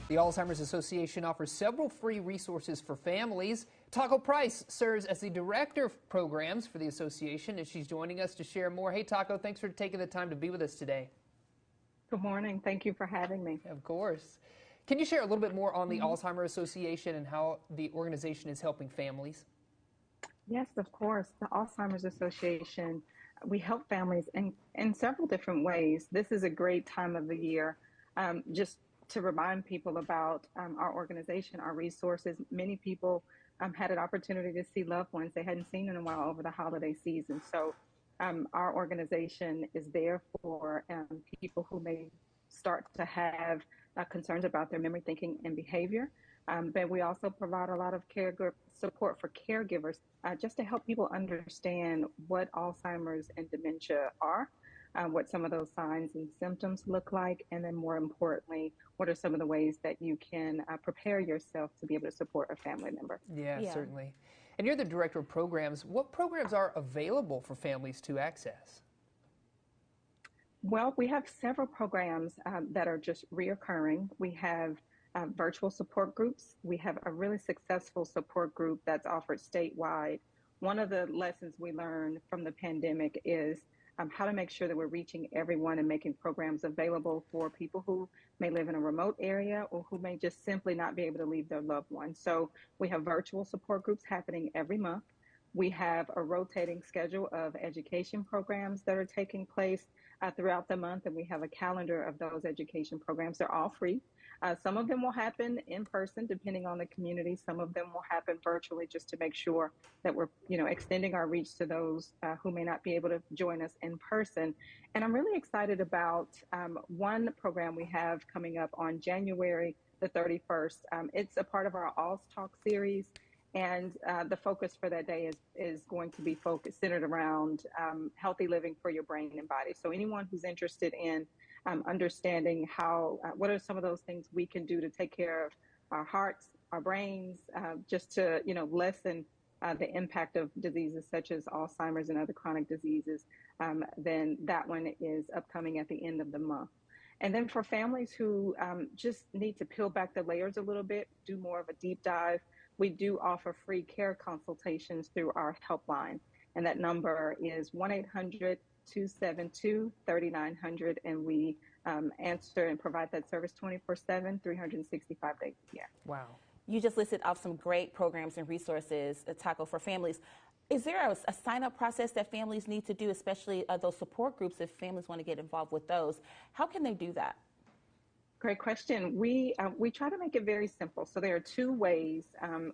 The Alzheimer's Association offers several free resources for families. Taco Price serves as the director of programs for the association, and she's joining us to share more. Hey, Taco, thanks for taking the time to be with us today. Good morning. Thank you for having me. Of course. Can you share a little bit more on the Alzheimer's Association and how the organization is helping families? Yes, of course. The Alzheimer's Association, we help families in several different ways. This is a great time of the year. Just to remind people about our organization, our resources. Many people had an opportunity to see loved ones they hadn't seen in a while over the holiday season. So our organization is there for people who may start to have concerns about their memory, thinking, and behavior. But we also provide a lot of support for caregivers just to help people understand what Alzheimer's and dementia are, what some of those signs and symptoms look like, and then more importantly, what are some of the ways that you can prepare yourself to be able to support a family member. Yeah, certainly. And you're the director of programs. What programs are available for families to access? Well, we have several programs that are just reoccurring. We have virtual support groups. We have a really successful support group that's offered statewide. One of the lessons we learned from the pandemic is how to make sure that we're reaching everyone and making programs available for people who may live in a remote area or who may just simply not be able to leave their loved ones. So we have virtual support groups happening every month. We have a rotating schedule of education programs that are taking place throughout the month, and we have a calendar of those education programs. They're all free. Some of them will happen in person, depending on the community. Some of them will happen virtually, just to make sure that we're, extending our reach to those who may not be able to join us in person. And I'm really excited about one program we have coming up on January the 31st. It's a part of our Alls Talk series. And the focus for that day is going to be centered around healthy living for your brain and body. So anyone who's interested in understanding what are some of those things we can do to take care of our hearts, our brains, just to lessen the impact of diseases such as Alzheimer's and other chronic diseases, then that one is upcoming at the end of the month. And then for families who just need to peel back the layers a little bit, do more of a deep dive, we do offer free care consultations through our helpline. And that number is 1-800-272-3900. And we answer and provide that service 24/7, 365 days a year. Wow. You just listed off some great programs and resources, Taco, for families. Is there a sign-up process that families need to do, especially those support groups, if families want to get involved with those? How can they do that? Great question. We try to make it very simple. So there are two ways.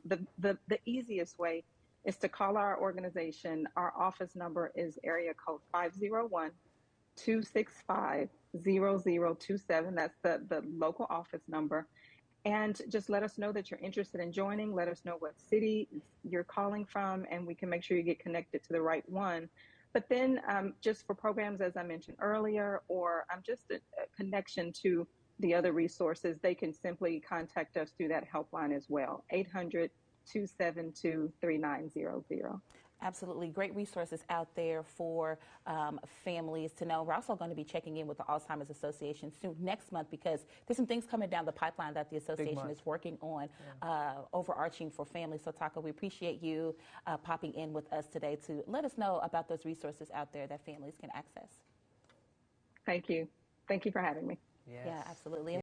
The easiest way is to call our organization. Our office number is area code 501-265-0027. That's the local office number. And just let us know that you're interested in joining. Let us know what city you're calling from, and we can make sure you get connected to the right one. But then just for programs, as I mentioned earlier, or just a connection to the other resources, they can simply contact us through that helpline as well, 800-272-3900. Absolutely. Great resources out there for families to know. We're also going to be checking in with the Alzheimer's Association soon next month, because there's some things coming down the pipeline that the association is working on, overarching for families. So, Taco, we appreciate you popping in with us today to let us know about those resources out there that families can access. Thank you. Thank you for having me. Yes. Yeah, absolutely.